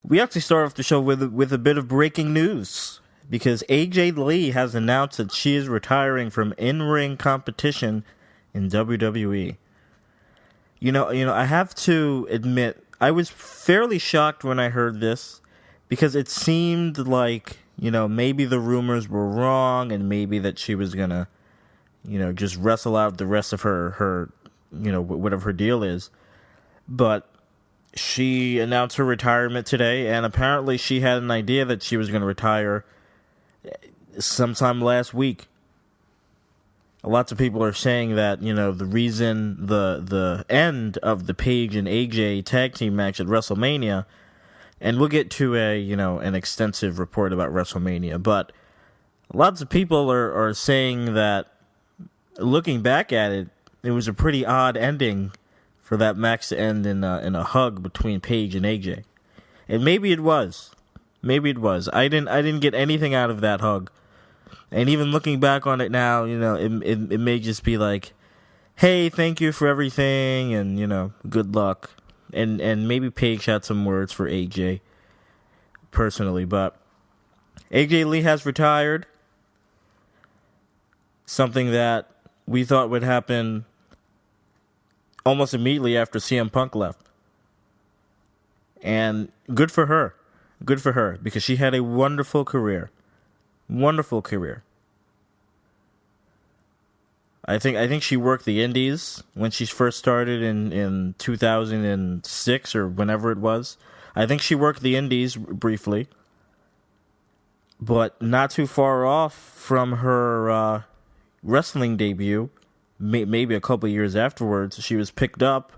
We actually start off the show with a bit of breaking news because AJ Lee has announced that she is retiring from in-ring competition in WWE. I have to admit, I was fairly shocked when I heard this because it seemed like, maybe the rumors were wrong and maybe that she was gonna, just wrestle out the rest of her whatever her deal is. But she announced her retirement today, and apparently she had an idea that she was going to retire sometime last week. Lots of people are saying that, the reason the end of the Paige and AJ tag team match at WrestleMania, and we'll get to an extensive report about WrestleMania, but lots of people are saying that, looking back at it, it was a pretty odd ending for that match to end in a hug between Paige and AJ. And maybe it was. Maybe it was. I didn't get anything out of that hug. And even looking back on it now, it may just be like, hey, thank you for everything, and, good luck. And maybe Paige had some words for AJ, personally. But AJ Lee has retired. Something that we thought would happen almost immediately after CM Punk left. And good for her. Good for her, because she had a wonderful career. Wonderful career. I think she worked the indies when she first started in 2006 or whenever it was. I think she worked the indies briefly. But not too far off from her wrestling debut, maybe a couple years afterwards, she was picked up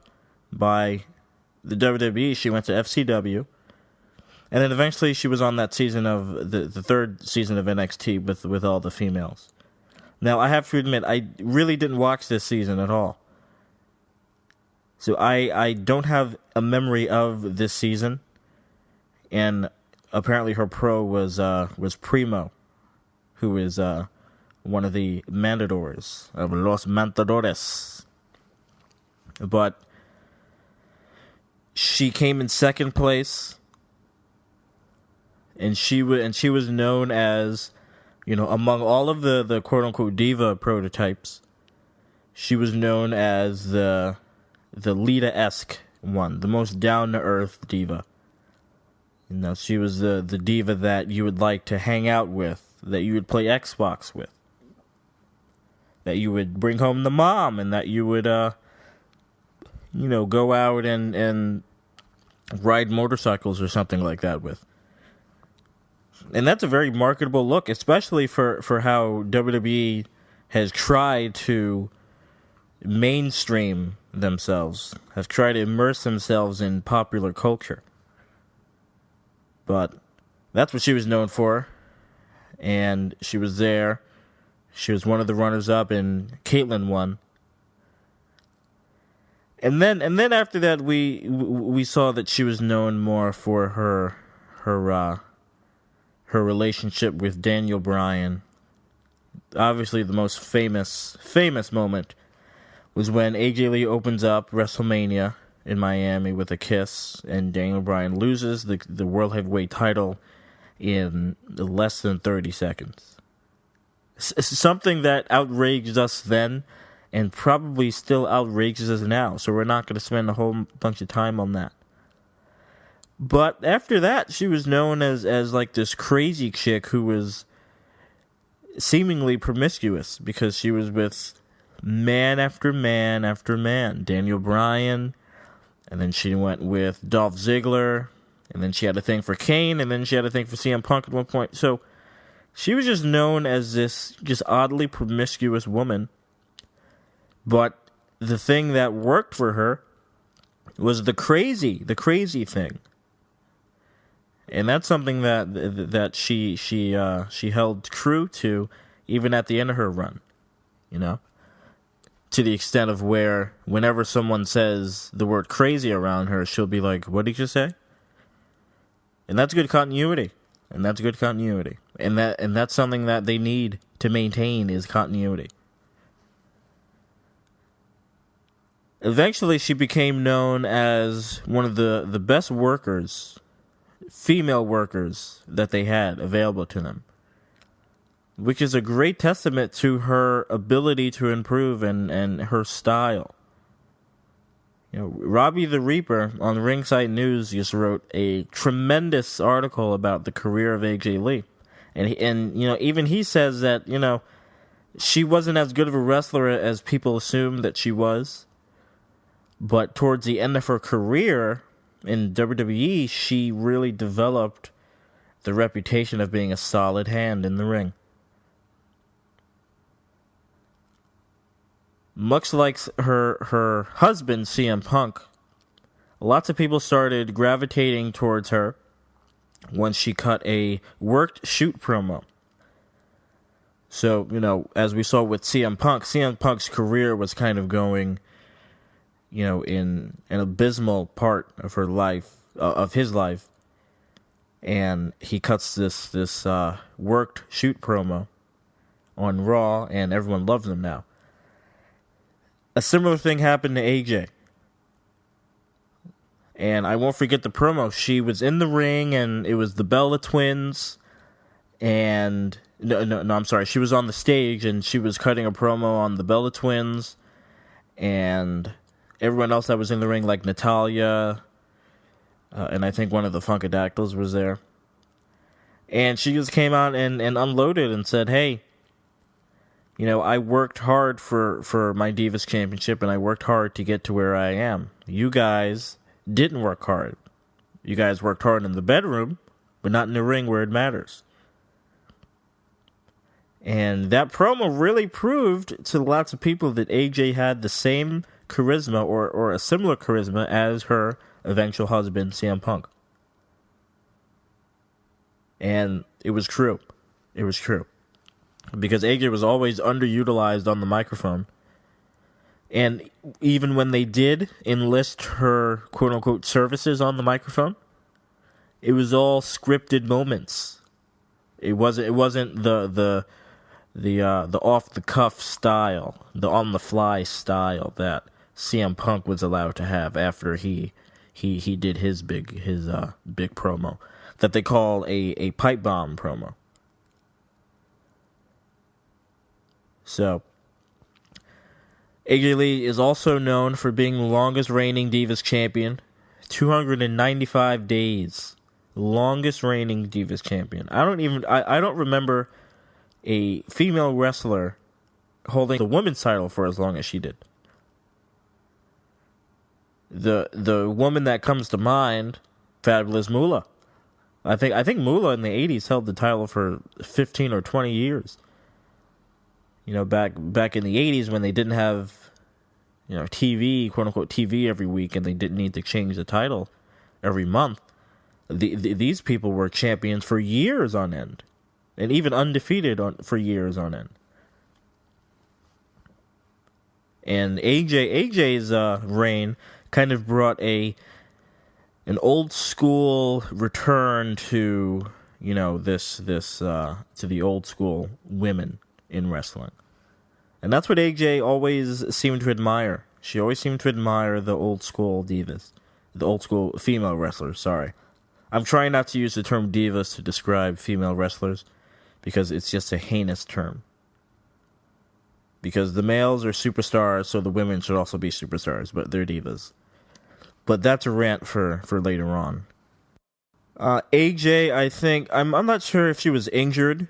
by the WWE. She went to FCW. And then eventually she was on that season of the third season of NXT with all the females. Now, I have to admit, I really didn't watch this season at all. So I don't have a memory of this season. And apparently her pro was Primo, who is one of the Matadors of Los Matadores. But she came in second place, and she was known as, among all of the quote unquote diva prototypes, she was known as the Lita-esque one, the most down to earth diva. She was the diva that you would like to hang out with, that you would play Xbox with, that you would bring home the mom, and that you would go out and ride motorcycles or something like that with. And that's a very marketable look, especially for how WWE has tried to mainstream themselves, have tried to immerse themselves in popular culture. But that's what she was known for, and she was there. She was one of the runners-up, and Caitlyn won. And then after that, we saw that she was known more for her relationship with Daniel Bryan. Obviously, the most famous moment was when AJ Lee opens up WrestleMania in Miami with a kiss, and Daniel Bryan loses the World Heavyweight title in less than 30 seconds. Something that outraged us then, and probably still outrages us now, so we're not going to spend a whole bunch of time on that. But after that, she was known as like this crazy chick who was seemingly promiscuous, because she was with man after man after man. Daniel Bryan, and then she went with Dolph Ziggler, and then she had a thing for Kane, and then she had a thing for CM Punk at one point. So she was just known as this just oddly promiscuous woman. But the thing that worked for her was the crazy thing. And that's something that she held true to even at the end of her run, to the extent of where whenever someone says the word crazy around her, she'll be like, "What did you say?" And that's good continuity. And that's something that they need to maintain, is continuity. Eventually, she became known as one of the best workers female workers that they had available to them, which is a great testament to her ability to improve and her style. You know, Robbie the Reaper on Ringside News just wrote a tremendous article about the career of AJ Lee. And you know, even he says that, you know, she wasn't as good of a wrestler as people assumed that she was. But towards the end of her career in WWE, she really developed the reputation of being a solid hand in the ring. Much like her husband, CM Punk, lots of people started gravitating towards her when she cut a worked shoot promo. So, you know, as we saw with CM Punk's career was kind of going, you know, in an abysmal part of her life, of his life, and he cuts this worked shoot promo on Raw, and everyone loves him now. A similar thing happened to AJ. And I won't forget the promo. She was in the ring, and it was the Bella Twins. And no, I'm sorry. She was on the stage, and she was cutting a promo on the Bella Twins, and everyone else that was in the ring, like Natalya, and I think one of the Funkadactyls was there. And she just came out and unloaded and said, "Hey, you know, I worked hard for my Divas Championship, and I worked hard to get to where I am. You guys didn't work hard. You guys worked hard in the bedroom, but not in the ring where it matters." And that promo really proved to lots of people that AJ had the same charisma or a similar charisma as her eventual husband, CM Punk. And it was true. It was true. Because AJ was always underutilized on the microphone. And even when they did enlist her quote-unquote services on the microphone, it was all scripted moments. It wasn't the off-the-cuff style, the on-the-fly style that CM Punk was allowed to have after he did his big promo that they call a pipe bomb promo. So, AJ Lee is also known for being the longest reigning Divas champion, 295 days, longest reigning Divas champion. I don't remember a female wrestler holding the women's title for as long as she did. The woman that comes to mind, Fabulous Moolah. I think Moolah in the 80s held the title for 15 or 20 years. You know, back in the 80s when they didn't have, you know, TV, quote unquote TV every week, and they didn't need to change the title every month. These people were champions for years on end, and even undefeated for years on end. And AJ's reign kind of brought an old school return to, you know, this to the old school women in wrestling. And that's what AJ always seemed to admire. She always seemed to admire the old school divas. The old school female wrestlers, sorry. I'm trying not to use the term divas to describe female wrestlers because it's just a heinous term. Because the males are superstars, so the women should also be superstars, but they're divas. But that's a rant for later on. AJ, I think, I'm not sure if she was injured,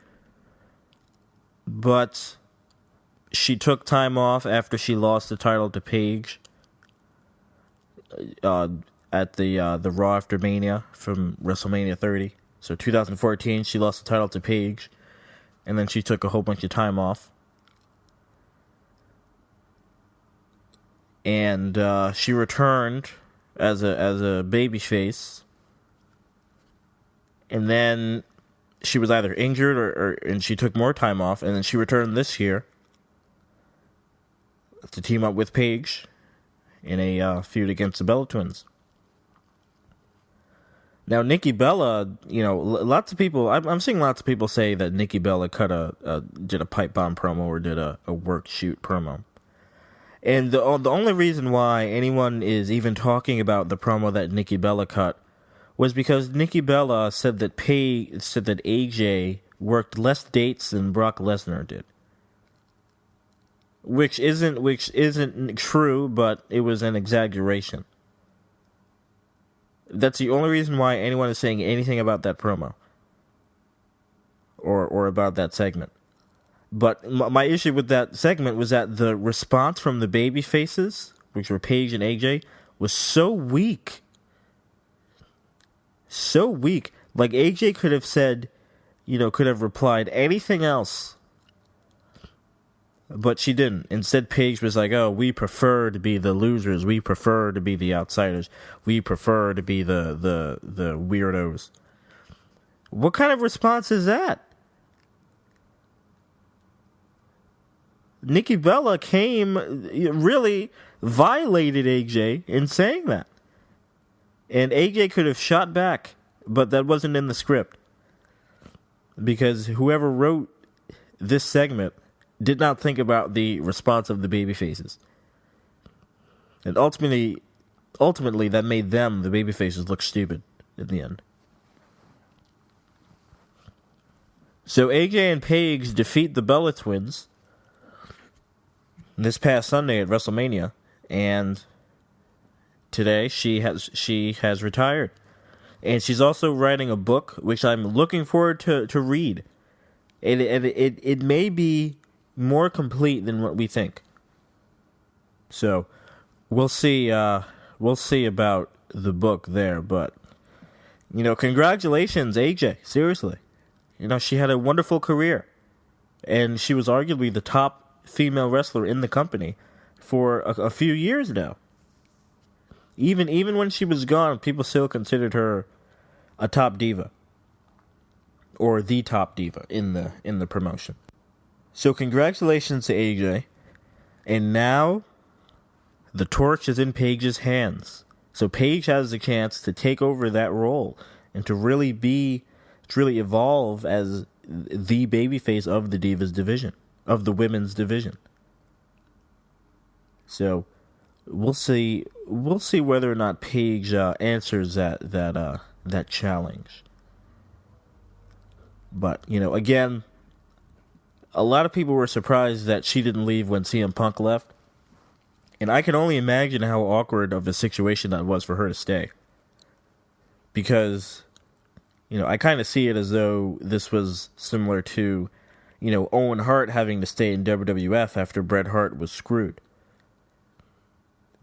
but she took time off after she lost the title to Paige at the Raw After Mania from WrestleMania 30. So 2014, she lost the title to Paige, and then she took a whole bunch of time off. And she returned as a babyface, and then she was either injured and she took more time off, and then she returned this year to team up with Paige in a feud against the Bella Twins. Now, Nikki Bella, you know, lots of people, I'm seeing lots of people say that Nikki Bella did a pipe bomb promo or did a work shoot promo. And the only reason why anyone is even talking about the promo that Nikki Bella cut was because Nikki Bella said that AJ worked less dates than Brock Lesnar did. Which isn't true, but it was an exaggeration. That's the only reason why anyone is saying anything about that promo. Or about that segment. But my issue with that segment was that the response from the baby faces, which were Paige and AJ, was so weak. So weak. Like, AJ could have said, could have replied anything else. But she didn't. Instead, Paige was like, oh, we prefer to be the losers. We prefer to be the outsiders. We prefer to be the weirdos. What kind of response is that? Nikki Bella really violated AJ in saying that. And AJ could have shot back, but that wasn't in the script. Because whoever wrote this segment did not think about the response of the babyfaces. And ultimately that made them, the babyfaces, look stupid in the end. So AJ and Paige defeat the Bella Twins this past Sunday at WrestleMania, and today she has retired. And she's also writing a book, which I'm looking forward to read. And it may be more complete than what we think. So we'll see about the book there, but congratulations, AJ. Seriously. She had a wonderful career. And she was arguably the top female wrestler in the company for a few years now. Even when she was gone, people still considered her a top diva. Or the top diva in the promotion. So congratulations to AJ. And now the torch is in Paige's hands. So Paige has the chance to take over that role and to really evolve as the babyface of the Divas division, of the women's division. So we'll see whether or not Paige answers that challenge. But again, a lot of people were surprised that she didn't leave when CM Punk left. And I can only imagine how awkward of a situation that was for her to stay. Because, I kind of see it as though this was similar to, Owen Hart having to stay in WWF after Bret Hart was screwed.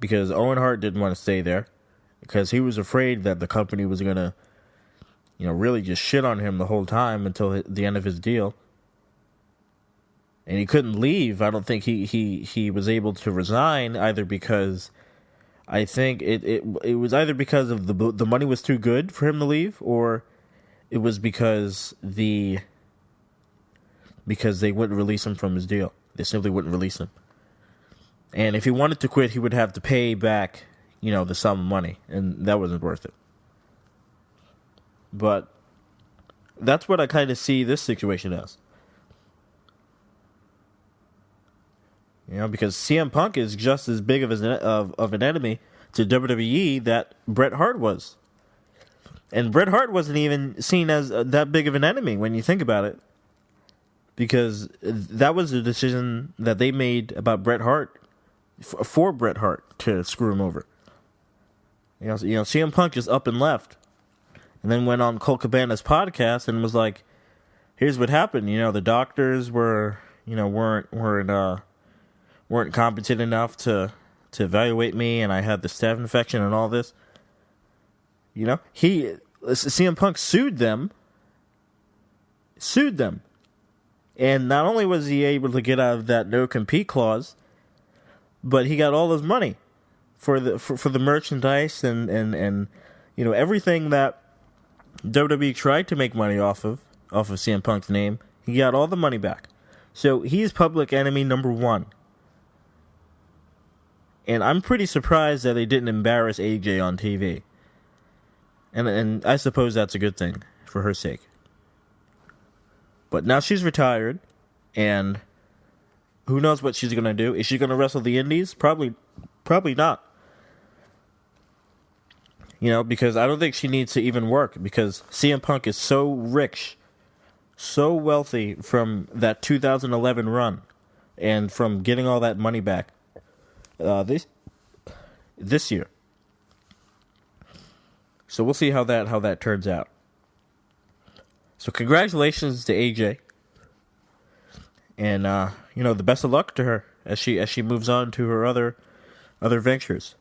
Because Owen Hart didn't want to stay there. Because he was afraid that the company was going to, really just shit on him the whole time until the end of his deal. And he couldn't leave. I don't think he was able to resign either because I think it was either because of the money was too good for him to leave, or it was because they wouldn't release him from his deal. They simply wouldn't release him. And if he wanted to quit, he would have to pay back, the sum of money, and that wasn't worth it. But that's what I kind of see this situation as. Because CM Punk is just as big of an enemy to WWE that Bret Hart was. And Bret Hart wasn't even seen as that big of an enemy when you think about it. Because that was a decision that they made about Bret Hart, for Bret Hart to screw him over. CM Punk just up and left. And then went on Colt Cabana's podcast and was like, here's what happened. The doctors were, weren't competent enough to evaluate me, and I had the staph infection and all this. CM Punk sued them, and not only was he able to get out of that no compete clause, but he got all his money for the merchandise and everything that WWE tried to make money off of CM Punk's name. He got all the money back, so he's public enemy number one. And I'm pretty surprised that they didn't embarrass AJ on TV. And I suppose that's a good thing for her sake. But now she's retired, and who knows what she's going to do? Is she going to wrestle the Indies? Probably not. Because I don't think she needs to even work, because CM Punk is so rich, so wealthy from that 2011 run and from getting all that money back this year. So we'll see how that turns out. So congratulations to AJ, and the best of luck to her as she moves on to her other ventures.